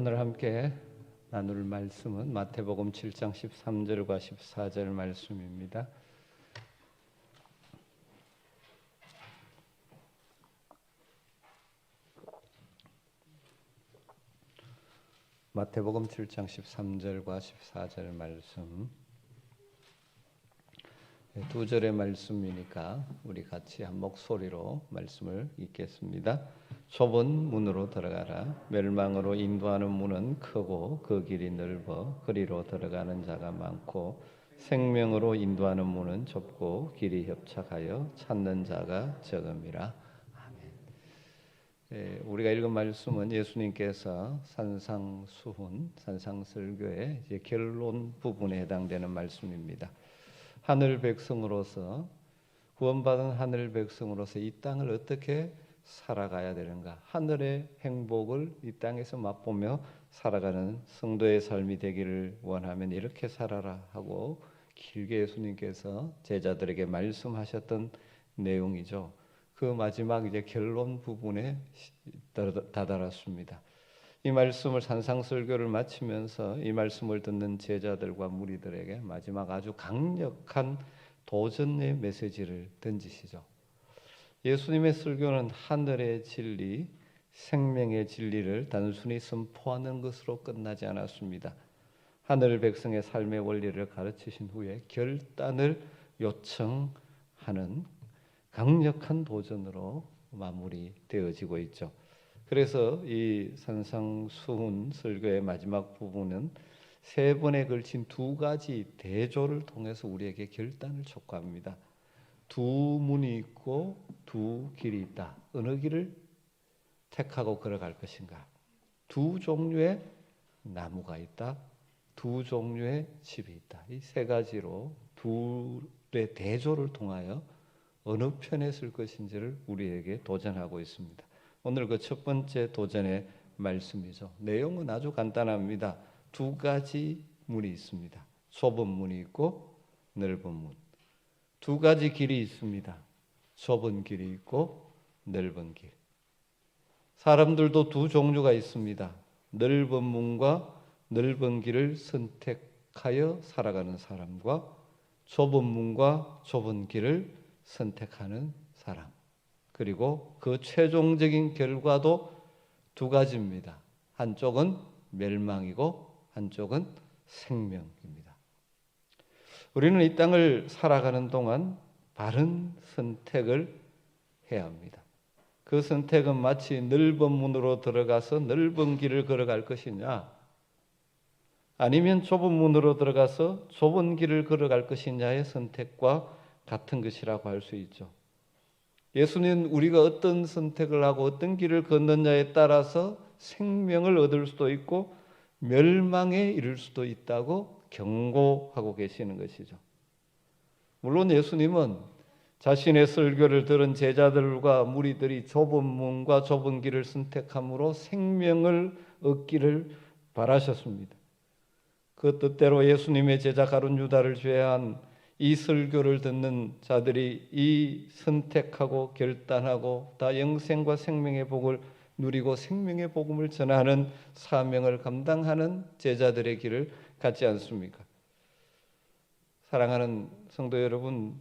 오늘 함께 나눌 말씀은 마태복음 7장 13절과 14절 말씀입니다. 마태복음 7장 13절과 14절 말씀, 두 절의 말씀이니까 우리 같이 한 목소리로 말씀을 읽겠습니다. 좁은 문으로 들어가라. 멸망으로 인도하는 문은 크고 그 길이 넓어 그리로 들어가는 자가 많고 생명으로 인도하는 문은 좁고 길이 협착하여 찾는 자가 적음이라. 아멘. 우리가 읽은 말씀은 예수님께서 산상수훈, 산상설교의 결론 부분에 해당되는 말씀입니다. 하늘 백성으로서, 구원받은 하늘 백성으로서 이 땅을 어떻게 살아가야 되는가, 하늘의 행복을 이 땅에서 맛보며 살아가는 성도의 삶이 되기를 원하면 이렇게 살아라 하고 길게 예수님께서 제자들에게 말씀하셨던 내용이죠. 그 마지막 이제 결론 부분에 다다랐습니다. 이 말씀을, 산상설교를 마치면서 이 말씀을 듣는 제자들과 무리들에게 마지막 아주 강력한 도전의 메시지를 던지시죠. 예수님의 설교는 하늘의 진리, 생명의 진리를 단순히 선포하는 것으로 끝나지 않았습니다. 하늘 백성의 삶의 원리를 가르치신 후에 결단을 요청하는 강력한 도전으로 마무리되어지고 있죠. 그래서 이 산상수훈 설교의 마지막 부분은 세 번에 걸친 두 가지 대조를 통해서 우리에게 결단을 촉구합니다. 두 문이 있고 두 길이 있다. 어느 길을 택하고 걸어갈 것인가? 두 종류의 나무가 있다. 두 종류의 집이 있다. 이 세 가지로 둘의 대조를 통하여 어느 편에 쓸 것인지를 우리에게 도전하고 있습니다. 오늘 그 첫 번째 도전의 말씀이죠. 내용은 아주 간단합니다. 두 가지 문이 있습니다. 좁은 문이 있고 넓은 문. 두 가지 길이 있습니다. 좁은 길이 있고 넓은 길. 사람들도 두 종류가 있습니다. 넓은 문과 넓은 길을 선택하여 살아가는 사람과 좁은 문과 좁은 길을 선택하는 사람. 그리고 그 최종적인 결과도 두 가지입니다. 한쪽은 멸망이고 한쪽은 생명입니다. 우리는 이 땅을 살아가는 동안 바른 선택을 해야 합니다. 그 선택은 마치 넓은 문으로 들어가서 넓은 길을 걸어갈 것이냐, 아니면 좁은 문으로 들어가서 좁은 길을 걸어갈 것이냐의 선택과 같은 것이라고 할 수 있죠. 예수님은 우리가 어떤 선택을 하고 어떤 길을 걷느냐에 따라서 생명을 얻을 수도 있고 멸망에 이를 수도 있다고 경고하고 계시는 것이죠. 물론 예수님은 자신의 설교를 들은 제자들과 무리들이 좁은 문과 좁은 길을 선택함으로 생명을 얻기를 바라셨습니다. 그 뜻대로 예수님의 제자 가룟 유다를 제외한 이 설교를 듣는 자들이 이 선택하고 결단하고 다 영생과 생명의 복을 누리고 생명의 복음을 전하는 사명을 감당하는 제자들의 길을 갖지 않습니까? 사랑하는 성도 여러분,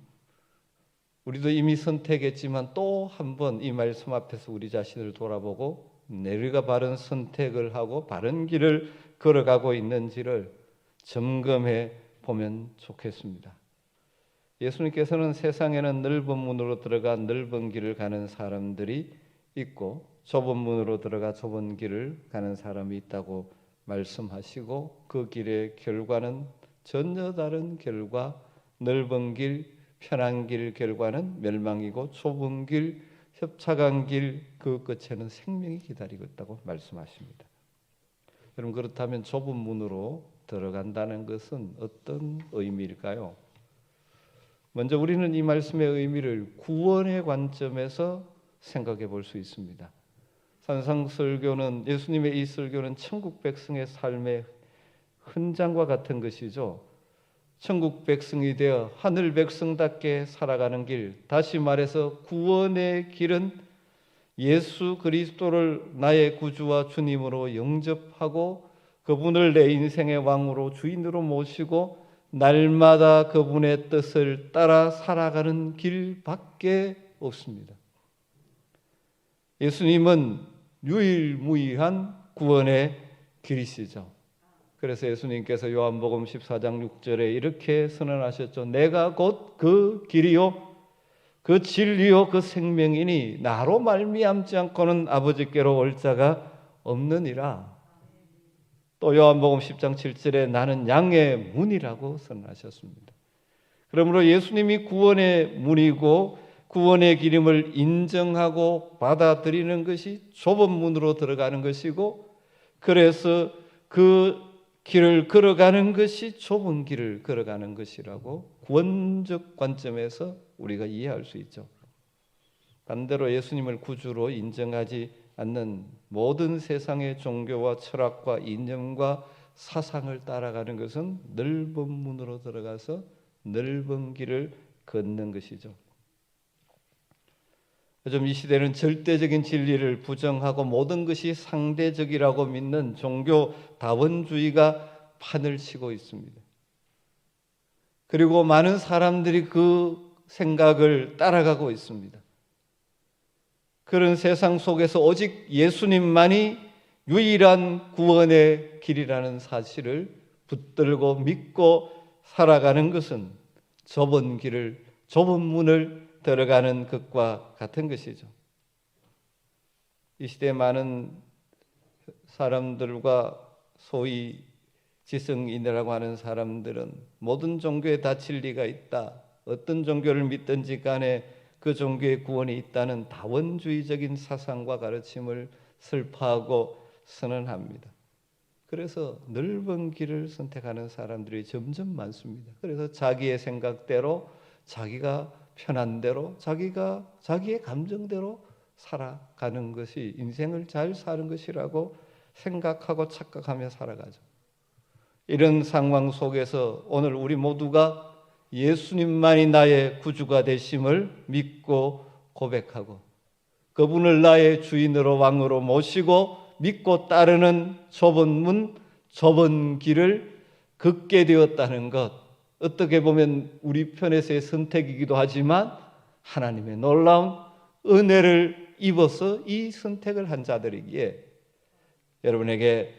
우리도 이미 선택했지만 또 한 번 이 말씀 앞에서 우리 자신을 돌아보고 내가 바른 선택을 하고 바른 길을 걸어가고 있는지를 점검해 보면 좋겠습니다. 예수님께서는 세상에는 넓은 문으로 들어가 넓은 길을 가는 사람들이 있고 좁은 문으로 들어가 좁은 길을 가는 사람이 있다고 말씀하시고 그 길의 결과는 전혀 다른 결과, 넓은 길, 편한 길 결과는 멸망이고 좁은 길, 협착한 길 그 끝에는 생명이 기다리고 있다고 말씀하십니다. 여러분, 그렇다면 좁은 문으로 들어간다는 것은 어떤 의미일까요? 먼저 우리는 이 말씀의 의미를 구원의 관점에서 생각해 볼 수 있습니다. 산상설교는, 예수님의 이 설교는 천국 백성의 삶의 흔장과 같은 것이죠. 천국 백성이 되어 하늘 백성답게 살아가는 길, 다시 말해서 구원의 길은 예수 그리스도를 나의 구주와 주님으로 영접하고 그분을 내 인생의 왕으로 주인으로 모시고 날마다 그분의 뜻을 따라 살아가는 길밖에 없습니다. 예수님은 유일무이한 구원의 길이시죠. 그래서 예수님께서 요한복음 14장 6절에 이렇게 선언하셨죠. 내가 곧 그 길이요 그 진리요 그 생명이니 나로 말미암지 않고는 아버지께로 올 자가 없느니라. 또 요한복음 10장 7절에 나는 양의 문이라고 선언하셨습니다. 그러므로 예수님이 구원의 문이고 구원의 기름을 인정하고 받아들이는 것이 좁은 문으로 들어가는 것이고, 그래서 그 길을 걸어가는 것이 좁은 길을 걸어가는 것이라고 구원적 관점에서 우리가 이해할 수 있죠. 반대로 예수님을 구주로 인정하지 않는 모든 세상의 종교와 철학과 이념과 사상을 따라가는 것은 넓은 문으로 들어가서 넓은 길을 걷는 것이죠. 요즘 이 시대는 절대적인 진리를 부정하고 모든 것이 상대적이라고 믿는 종교 다원주의가 판을 치고 있습니다. 그리고 많은 사람들이 그 생각을 따라가고 있습니다. 그런 세상 속에서 오직 예수님만이 유일한 구원의 길이라는 사실을 붙들고 믿고 살아가는 것은 좁은 길을, 좁은 문을 들어가는 것과 같은 것이죠. 이 시대에 많은 사람들과 소위 지성인이라고 하는 사람들은 모든 종교에 다 진리가 있다, 어떤 종교를 믿든지 간에 그 종교의 구원이 있다는 다원주의적인 사상과 가르침을 설파하고 선언합니다. 그래서 넓은 길을 선택하는 사람들이 점점 많습니다. 그래서 자기의 생각대로, 자기가 편한 대로, 자기의 감정대로 살아가는 것이 인생을 잘 사는 것이라고 생각하고 착각하며 살아가죠. 이런 상황 속에서 오늘 우리 모두가 예수님만이 나의 구주가 되심을 믿고 고백하고 그분을 나의 주인으로 왕으로 모시고 믿고 따르는 좁은 문, 좁은 길을 걷게 되었다는 것, 어떻게 보면 우리 편에서의 선택이기도 하지만 하나님의 놀라운 은혜를 입어서 이 선택을 한 자들이기에 여러분에게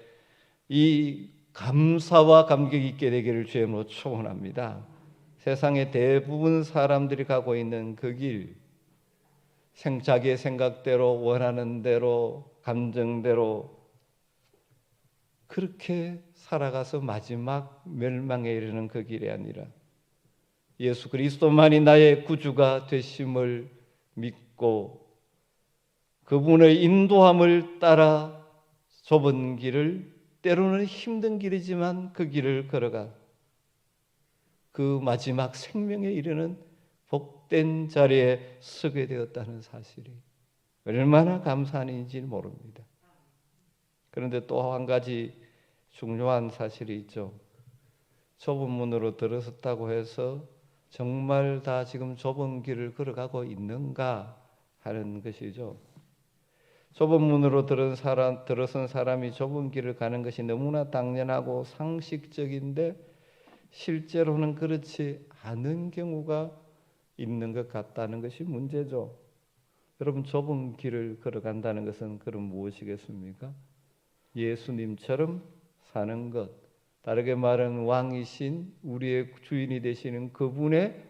이 감사와 감격이 있게 되기를 주의 이름으로 축원합니다. 세상의 대부분 사람들이 가고 있는 그 길, 자기의 생각대로, 원하는 대로, 감정대로 그렇게 살아가서 마지막 멸망에 이르는 그 길이 아니라 예수 그리스도만이 나의 구주가 되심을 믿고 그분의 인도함을 따라 좁은 길을, 때로는 힘든 길이지만 그 길을 걸어가 그 마지막 생명에 이르는 복된 자리에 서게 되었다는 사실이 얼마나 감사한 일인지 모릅니다. 그런데 또 한 가지 중요한 사실이 있죠. 좁은 문으로 들어섰다고 해서 정말 다 지금 좁은 길을 걸어가고 있는가 하는 것이죠. 좁은 문으로 들어선 사람이 좁은 길을 가는 것이 너무나 당연하고 상식적인데 실제로는 그렇지 않은 경우가 있는 것 같다는 것이 문제죠. 여러분, 좁은 길을 걸어간다는 것은 그럼 무엇이겠습니까? 예수님처럼 사는 것, 다르게 말하면 왕이신 우리의 주인이 되시는 그분의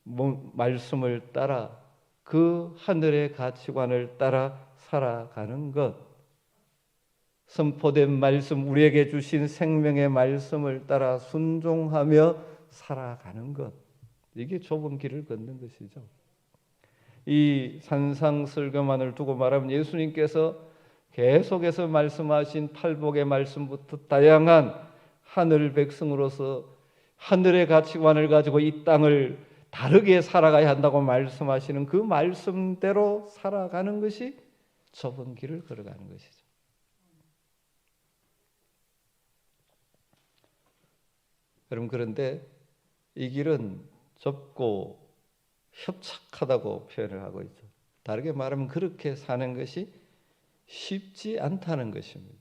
말씀을 따라 그 하늘의 가치관을 따라 살아가는 것, 선포된 말씀, 우리에게 주신 생명의 말씀을 따라 순종하며 살아가는 것, 이게 좁은 길을 걷는 것이죠. 이 산상설교만을 두고 말하면 예수님께서 계속해서 말씀하신 팔복의 말씀부터 다양한 하늘 백성으로서 하늘의 가치관을 가지고 이 땅을 다르게 살아가야 한다고 말씀하시는 그 말씀대로 살아가는 것이 좁은 길을 걸어가는 것이죠. 여러분, 그런데 이 길은 좁고 협착하다고 표현을 하고 있죠. 다르게 말하면 그렇게 사는 것이 쉽지 않다는 것입니다.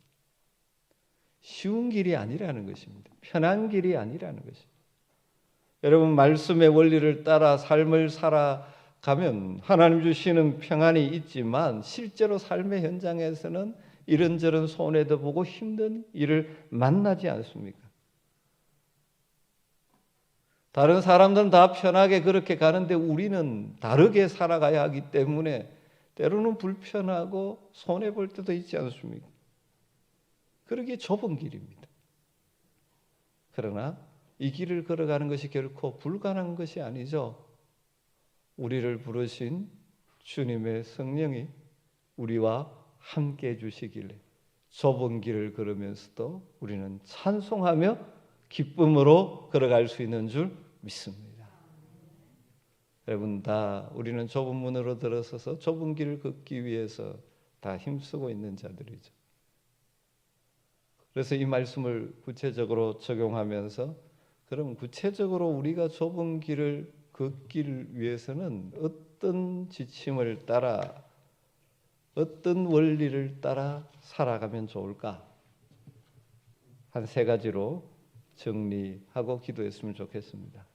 쉬운 길이 아니라는 것입니다. 편한 길이 아니라는 것입니다. 여러분, 말씀의 원리를 따라 삶을 살아가면 하나님 주시는 평안이 있지만 실제로 삶의 현장에서는 이런저런 손해도 보고 힘든 일을 만나지 않습니까? 다른 사람들은 다 편하게 그렇게 가는데 우리는 다르게 살아가야 하기 때문에 때로는 불편하고 손해볼 때도 있지 않습니까? 그러기에 좁은 길입니다. 그러나 이 길을 걸어가는 것이 결코 불가능한 것이 아니죠. 우리를 부르신 주님의 성령이 우리와 함께 해주시길래 좁은 길을 걸으면서도 우리는 찬송하며 기쁨으로 걸어갈 수 있는 줄 믿습니다. 여러분, 다 우리는 좁은 문으로 들어서서 좁은 길을 걷기 위해서 다 힘쓰고 있는 자들이죠. 그래서 이 말씀을 구체적으로 적용하면서 그럼 구체적으로 우리가 좁은 길을 걷기를 위해서는 어떤 지침을 따라 어떤 원리를 따라 살아가면 좋을까? 한 세 가지로 정리하고 기도했으면 좋겠습니다.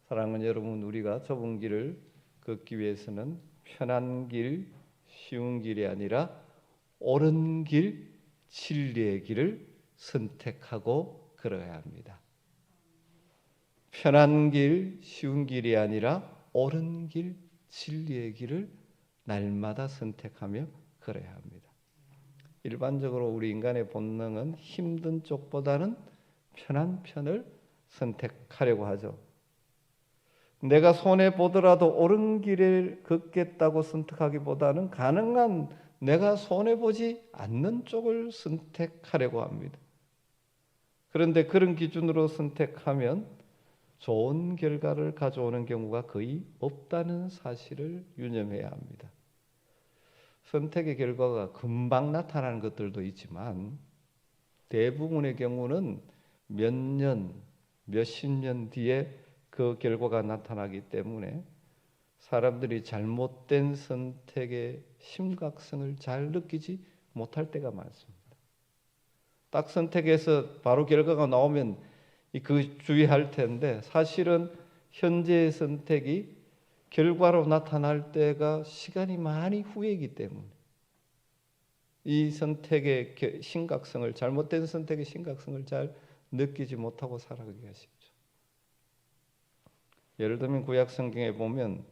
사랑하는 여러분, 우리가 좁은 길을 걷기 위해서는 편한 길, 쉬운 길이 아니라 옳은 길, 진리의 길을 선택하고 걸어야 합니다. 편한 길, 쉬운 길이 아니라 옳은 길, 진리의 길을 날마다 선택하며 걸어야 합니다. 일반적으로 우리 인간의 본능은 힘든 쪽보다는 편한 편을 선택하려고 하죠. 내가 손해보더라도 옳은 길을 걷겠다고 선택하기보다는 가능한 내가 손해보지 않는 쪽을 선택하려고 합니다. 그런데 그런 기준으로 선택하면 좋은 결과를 가져오는 경우가 거의 없다는 사실을 유념해야 합니다. 선택의 결과가 금방 나타나는 것들도 있지만 대부분의 경우는 몇 년, 몇십 년 뒤에 그 결과가 나타나기 때문에 사람들이 잘못된 선택의 심각성을 잘 느끼지 못할 때가 많습니다. 딱 선택해서 바로 결과가 나오면 그 주의할 텐데 사실은 현재의 선택이 결과로 나타날 때가 시간이 많이 후이기 때문에 이 선택의 심각성을 잘못된 선택의 심각성을 잘 느끼지 못하고 살아가기가 쉽죠. 예를 들면 구약 성경에 보면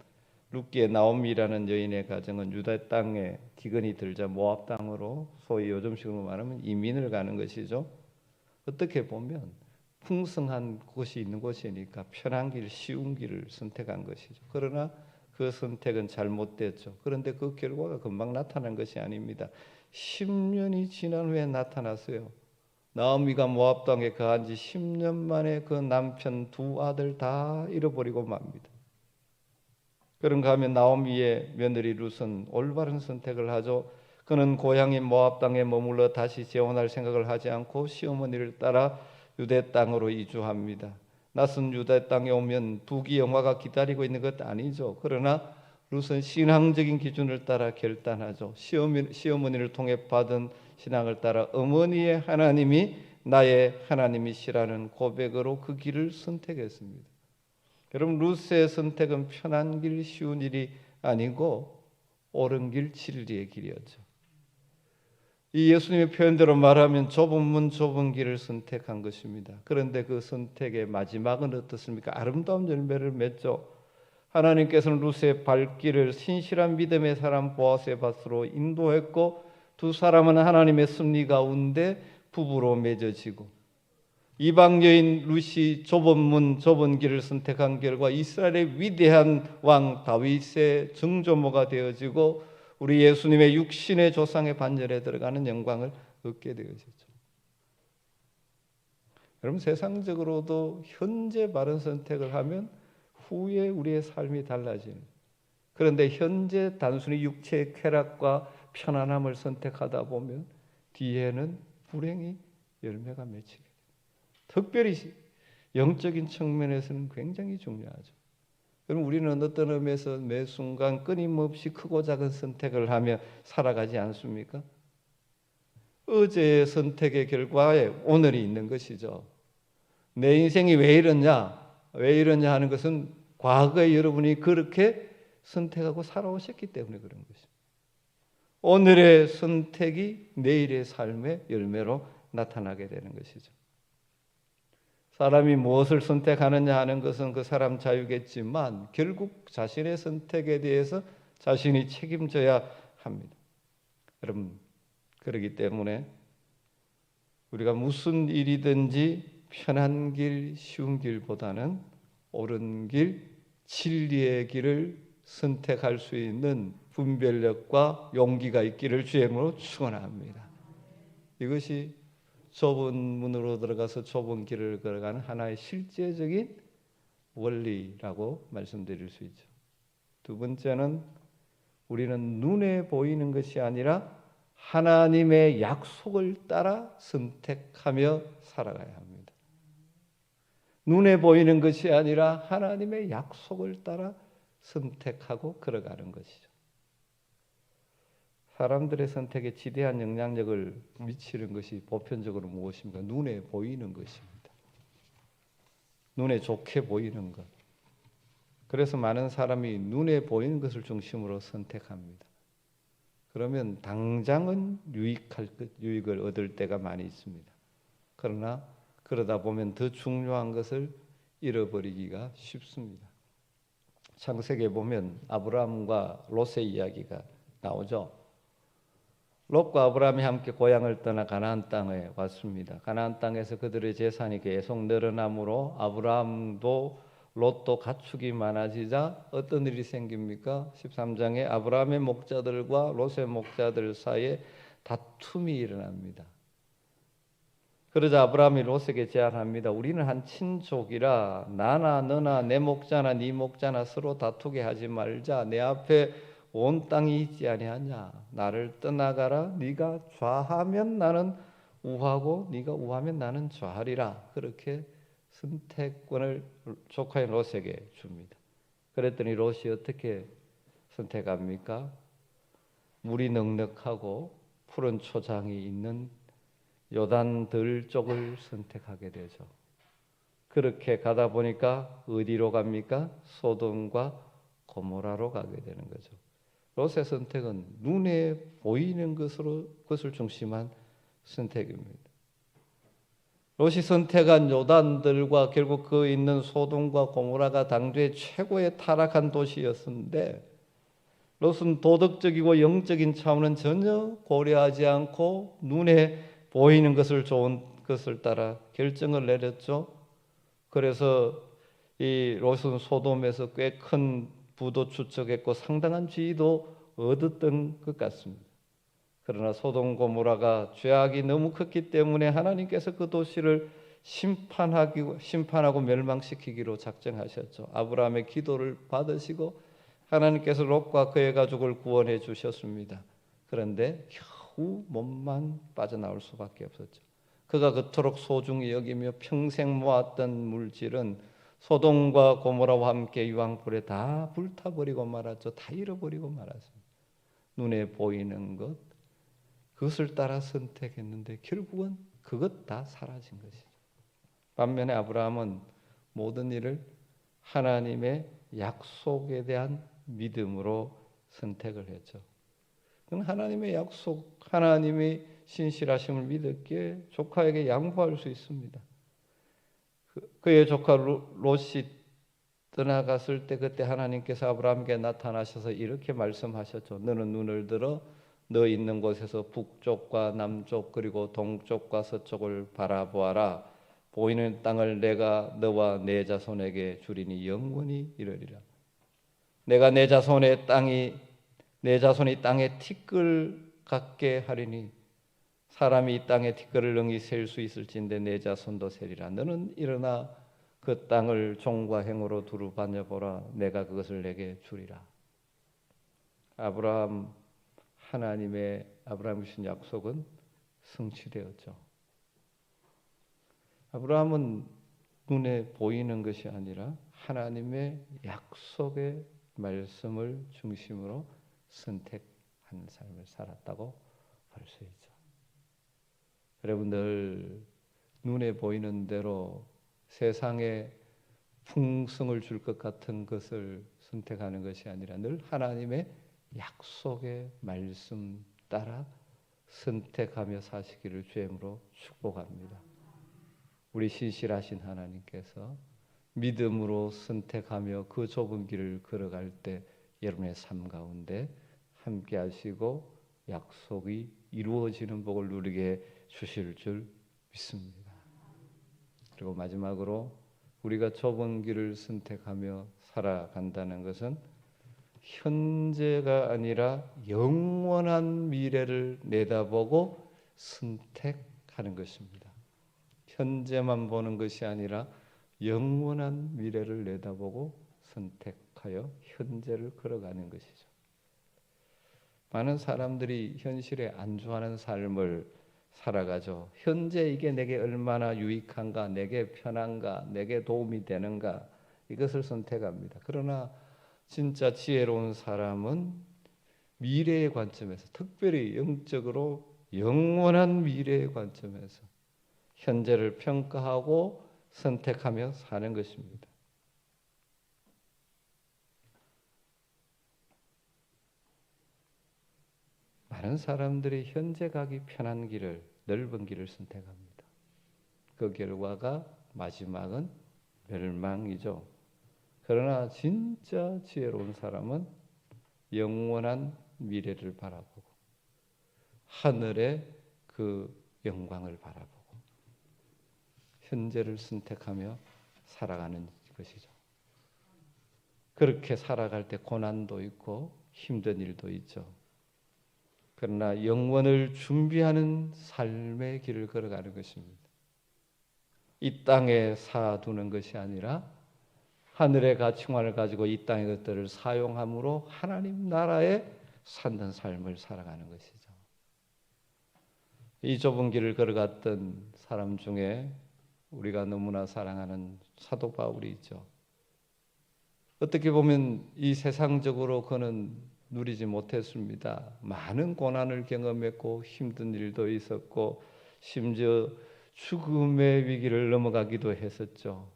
룻기의 나오미라는 여인의 가정은 유다 땅에 기근이 들자 모압 땅으로 소위 요즘식으로 말하면 이민을 가는 것이죠. 어떻게 보면 풍성한 곳이 있는 곳이니까 편한 길, 쉬운 길을 선택한 것이죠. 그러나 그 선택은 잘못됐죠. 그런데 그 결과가 금방 나타난 것이 아닙니다. 10년이 지난 후에 나타났어요. 나오미가 모압 땅에 거한 지 10년 만에 그 남편 두 아들 다 잃어버리고 맙니다. 그런가 하면 나오미의 며느리 룻은 올바른 선택을 하죠. 그는 고향인 모압 땅에 머물러 다시 재혼할 생각을 하지 않고 시어머니를 따라 유대 땅으로 이주합니다. 낯선 유대 땅에 오면 부귀영화가 기다리고 있는 것 아니죠. 그러나 룻은 신앙적인 기준을 따라 결단하죠. 시어머니를 통해 받은 신앙을 따라 어머니의 하나님이 나의 하나님이시라는 고백으로 그 길을 선택했습니다. 여러분, 룻의 선택은 편한 길, 쉬운 일이 아니고 옳은 길, 진리의 길이었죠. 이 예수님의 표현대로 말하면 좁은 문, 좁은 길을 선택한 것입니다. 그런데 그 선택의 마지막은 어떻습니까? 아름다운 열매를 맺죠. 하나님께서는 룻의 발길을 신실한 믿음의 사람 보아스의 밭으로 인도했고 두 사람은 하나님의 섭리 가운데 부부로 맺어지고 이방 여인 룻이 좁은 문, 좁은 길을 선택한 결과 이스라엘의 위대한 왕 다윗의 정조모가 되어지고 우리 예수님의 육신의 조상의 반열에 들어가는 영광을 얻게 되어졌죠. 여러분, 세상적으로도 현재 바른 선택을 하면 후에 우리의 삶이 달라지는, 그런데 현재 단순히 육체의 쾌락과 편안함을 선택하다 보면 뒤에는 불행이 열매가 맺히게 됩니다. 특별히 영적인 측면에서는 굉장히 중요하죠. 그럼 우리는 어떤 의미에서 매 순간 끊임없이 크고 작은 선택을 하며 살아가지 않습니까? 어제의 선택의 결과에 오늘이 있는 것이죠. 내 인생이 왜 이러냐? 왜 이러냐 하는 것은 과거에 여러분이 그렇게 선택하고 살아오셨기 때문에 그런 것입니다. 오늘의 선택이 내일의 삶의 열매로 나타나게 되는 것이죠. 사람이 무엇을 선택하느냐 하는 것은 그 사람 자유겠지만 결국 자신의 선택에 대해서 자신이 책임져야 합니다. 여러분, 그렇기 때문에 우리가 무슨 일이든지 편한 길, 쉬운 길보다는 옳은 길, 진리의 길을 선택할 수 있는 분별력과 용기가 있기를 주의 이름으로 축원합니다. 이것이 좁은 문으로 들어가서 좁은 길을 걸어가는 하나의 실제적인 원리라고 말씀드릴 수 있죠. 두 번째는 우리는 눈에 보이는 것이 아니라 하나님의 약속을 따라 선택하며 살아가야 합니다. 눈에 보이는 것이 아니라 하나님의 약속을 따라 선택하고 걸어가는 것이죠. 사람들의 선택에 지대한 영향력을 미치는 것이 보편적으로 무엇입니까? 눈에 보이는 것입니다. 눈에 좋게 보이는 것. 그래서 많은 사람이 눈에 보이는 것을 중심으로 선택합니다. 그러면 당장은 유익을 얻을 때가 많이 있습니다. 그러나 그러다 보면 더 중요한 것을 잃어버리기가 쉽습니다. 창세기에 보면 아브라함과 롯의 이야기가 나오죠. 롯과 아브라함이 함께 고향을 떠나 가나안 땅에 왔습니다. 가나안 땅에서 그들의 재산이 계속 늘어나므로 아브라함도 롯도 가축이 많아지자 어떤 일이 생깁니까? 13장에 아브라함의 목자들과 롯의 목자들 사이에 다툼이 일어납니다. 그러자 아브라함이 롯에게 제안합니다. 우리는 한 친족이라 나나 너나 내 목자나 네 목자나 서로 다투게 하지 말자. 내 앞에 온 땅이 있지 아니하냐. 나를 떠나가라. 네가 좌하면 나는 우하고 네가 우하면 나는 좌하리라. 그렇게 선택권을 조카인 롯에게 줍니다. 그랬더니 롯이 어떻게 선택합니까? 물이 넉넉하고 푸른 초장이 있는 요단들 쪽을 선택하게 되죠. 그렇게 가다 보니까 어디로 갑니까? 소돔과 고모라로 가게 되는 거죠. 롯의 선택은 눈에 보이는 것을 중심한 선택입니다. 롯이 선택한 요단들과 결국 그 있는 소돔과 고모라가 당대의 최고의 타락한 도시였는데 롯은 도덕적이고 영적인 차원은 전혀 고려하지 않고 눈에 보이는 것을 좋은 것을 따라 결정을 내렸죠. 그래서 이 롯은 소돔에서 꽤 큰 부도 축적했고 상당한 지위도 얻었던 것 같습니다. 그러나 소돔 고모라가 죄악이 너무 컸기 때문에 하나님께서 그 도시를 심판하고 멸망시키기로 작정하셨죠. 아브라함의 기도를 받으시고 하나님께서 롯과 그의 가족을 구원해 주셨습니다. 그런데 겨우 몸만 빠져나올 수밖에 없었죠. 그가 그토록 소중히 여기며 평생 모았던 물질은 소돔과 고모라와 함께 유황불에 다 불타버리고 말았죠. 다 잃어버리고 말았습니다. 눈에 보이는 것, 그것을 따라 선택했는데 결국은 그것 다 사라진 것이죠. 반면에 아브라함은 모든 일을 하나님의 약속에 대한 믿음으로 선택을 했죠. 그는 하나님의 약속, 하나님의 신실하심을 믿었기에 조카에게 양보할 수 있습니다. 그의 조카 롯이 떠나갔을 때 그때 하나님께서 아브라함에게 나타나셔서 이렇게 말씀하셨죠. 너는 눈을 들어 너 있는 곳에서 북쪽과 남쪽 그리고 동쪽과 서쪽을 바라보아라. 보이는 땅을 내가 너와 내 자손에게 주리니 영원히 이르리라. 내가 내 자손이 땅에 티끌 같게 하리니 사람이 이 땅에 티끌을 능히 셀 수 있을진데 내 자손도 세리라. 너는 일어나 그 땅을 종과 행으로 두루 다녀보라. 내가 그것을 내게 주리라. 하나님의 주신 약속은 성취되었죠. 아브라함은 눈에 보이는 것이 아니라 하나님의 약속의 말씀을 중심으로 선택한 삶을 살았다고 볼 수 있죠. 여러분들 눈에 보이는 대로 세상에 풍성을 줄 것 같은 것을 선택하는 것이 아니라 늘 하나님의 약속의 말씀 따라 선택하며 사시기를 주임으로 축복합니다. 우리 신실하신 하나님께서 믿음으로 선택하며 그 좁은 길을 걸어갈 때 여러분의 삶 가운데 함께 하시고 약속이 이루어지는 복을 누리게 주실 줄 믿습니다. 그리고 마지막으로 우리가 좁은 길을 선택하며 살아간다는 것은 현재가 아니라 영원한 미래를 내다보고 선택하는 것입니다. 현재만 보는 것이 아니라 영원한 미래를 내다보고 선택하여 현재를 걸어가는 것이죠. 많은 사람들이 현실에 안주하는 삶을 살아가죠. 현재 이게 내게 얼마나 유익한가, 내게 편한가, 내게 도움이 되는가, 이것을 선택합니다. 그러나 진짜 지혜로운 사람은 미래의 관점에서, 특별히 영적으로 영원한 미래의 관점에서 현재를 평가하고 선택하며 사는 것입니다. 많은 사람들이 현재 가기 편한 길을, 넓은 길을 선택합니다. 그 결과가 마지막은 멸망이죠. 그러나 진짜 지혜로운 사람은 영원한 미래를 바라보고 하늘의 그 영광을 바라보고 현재를 선택하며 살아가는 것이죠. 그렇게 살아갈 때 고난도 있고 힘든 일도 있죠. 그러나 영원을 준비하는 삶의 길을 걸어가는 것입니다. 이 땅에 사두는 것이 아니라 하늘의 가치관을 가지고 이 땅의 것들을 사용함으로 하나님 나라에 사는 삶을 살아가는 것이죠. 이 좁은 길을 걸어갔던 사람 중에 우리가 너무나 사랑하는 사도 바울이 있죠. 어떻게 보면 이 세상적으로 그는 누리지 못했습니다. 많은 고난을 경험했고 힘든 일도 있었고 심지어 죽음의 위기를 넘어가기도 했었죠.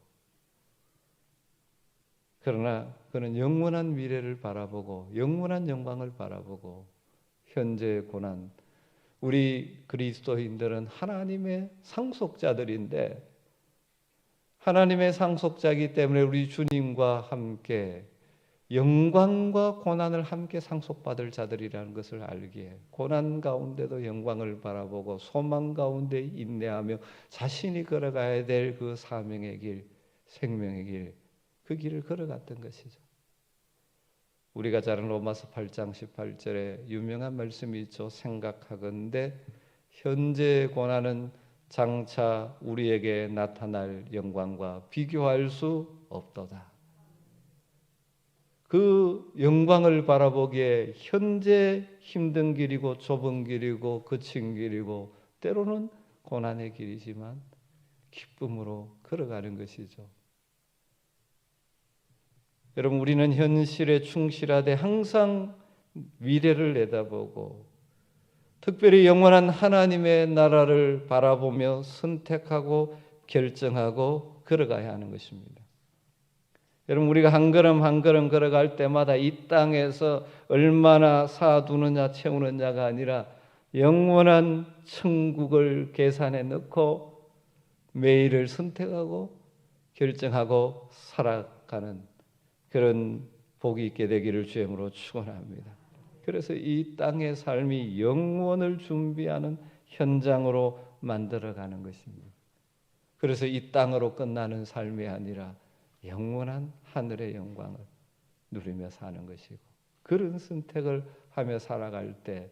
그러나 그는 영원한 미래를 바라보고 영원한 영광을 바라보고 현재의 고난, 우리 그리스도인들은 하나님의 상속자들인데 하나님의 상속자이기 때문에 우리 주님과 함께 영광과 고난을 함께 상속받을 자들이라는 것을 알기에 고난 가운데도 영광을 바라보고 소망 가운데 인내하며 자신이 걸어가야 될 그 사명의 길, 생명의 길, 그 길을 걸어갔던 것이죠. 우리가 잘 아는 로마서 8장 18절에 유명한 말씀이 있죠. 생각하건대 현재의 고난은 장차 우리에게 나타날 영광과 비교할 수 없도다. 그 영광을 바라보기에 현재 힘든 길이고 좁은 길이고 거친 길이고 때로는 고난의 길이지만 기쁨으로 걸어가는 것이죠. 여러분, 우리는 현실에 충실하되 항상 미래를 내다보고 특별히 영원한 하나님의 나라를 바라보며 선택하고 결정하고 걸어가야 하는 것입니다. 여러분, 우리가 한 걸음 한 걸음 걸어갈 때마다 이 땅에서 얼마나 쌓아두느냐 채우느냐가 아니라 영원한 천국을 계산해 넣고 매일을 선택하고 결정하고 살아가는 그런 복이 있게 되기를 주임으로 축원합니다. 그래서 이 땅의 삶이 영원을 준비하는 현장으로 만들어가는 것입니다. 그래서 이 땅으로 끝나는 삶이 아니라 영원한 하늘의 영광을 누리며 사는 것이고 그런 선택을 하며 살아갈 때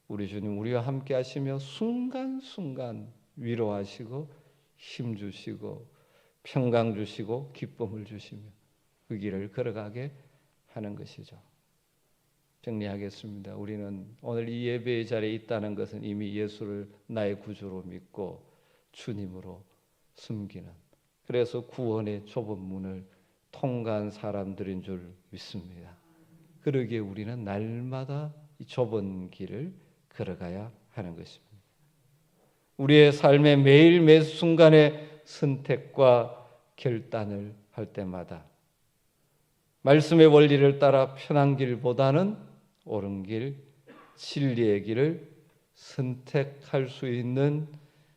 우리 주님 우리와 함께 하시며 순간순간 위로하시고 힘주시고 평강 주시고 기쁨을 주시며 그 길을 걸어가게 하는 것이죠. 정리하겠습니다. 우리는 오늘 이 예배의 자리에 있다는 것은 이미 예수를 나의 구주로 믿고 주님으로 숨기는 그래서 구원의 좁은 문을 통과한 사람들인 줄 믿습니다. 그러기에 우리는 날마다 이 좁은 길을 걸어가야 하는 것입니다. 우리의 삶의 매일 매 순간의 선택과 결단을 할 때마다 말씀의 원리를 따라 편한 길보다는 옳은 길, 진리의 길을 선택할 수 있는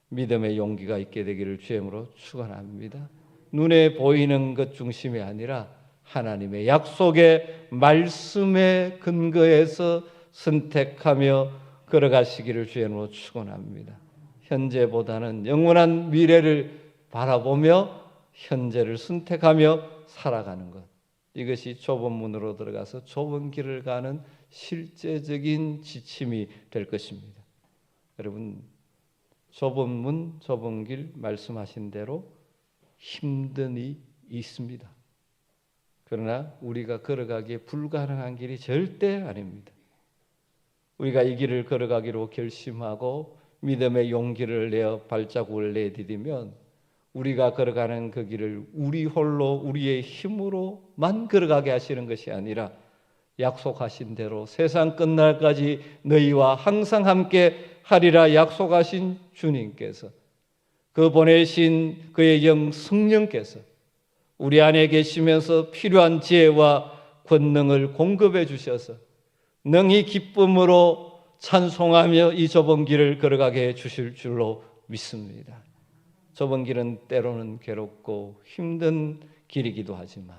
믿음의 용기가 있게 되기를 주임으로 축원합니다. 눈에 보이는 것 중심이 아니라 하나님의 약속의 말씀에 근거해서 선택하며 걸어가시기를 주임으로 축원합니다. 현재보다는 영원한 미래를 바라보며 현재를 선택하며 살아가는 것, 이것이 좁은 문으로 들어가서 좁은 길을 가는 실제적인 지침이 될 것입니다. 여러분, 좁은 문, 좁은 길 말씀하신 대로 힘든 일이 있습니다. 그러나 우리가 걸어가기에 불가능한 길이 절대 아닙니다. 우리가 이 길을 걸어가기로 결심하고 믿음의 용기를 내어 발자국을 내디디면 우리가 걸어가는 그 길을 우리 홀로 우리의 힘으로만 걸어가게 하시는 것이 아니라 약속하신 대로 세상 끝날까지 너희와 항상 함께 하리라 약속하신 주님께서, 그 보내신 그의 영 성령께서 우리 안에 계시면서 필요한 지혜와 권능을 공급해 주셔서 능히 기쁨으로 찬송하며 이 좁은 길을 걸어가게 해 주실 줄로 믿습니다. 좁은 길은 때로는 괴롭고 힘든 길이기도 하지만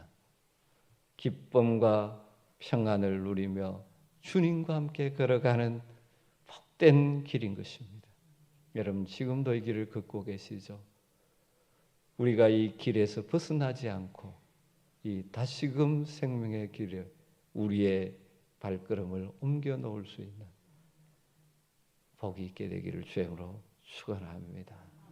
기쁨과 평안을 누리며 주님과 함께 걸어가는 복된 길인 것입니다. 여러분, 지금도 이 길을 걷고 계시죠? 우리가 이 길에서 벗어나지 않고 이 다시금 생명의 길에 우리의 발걸음을 옮겨 놓을 수 있는 복이 있게 되기를 주님으로 축원합니다.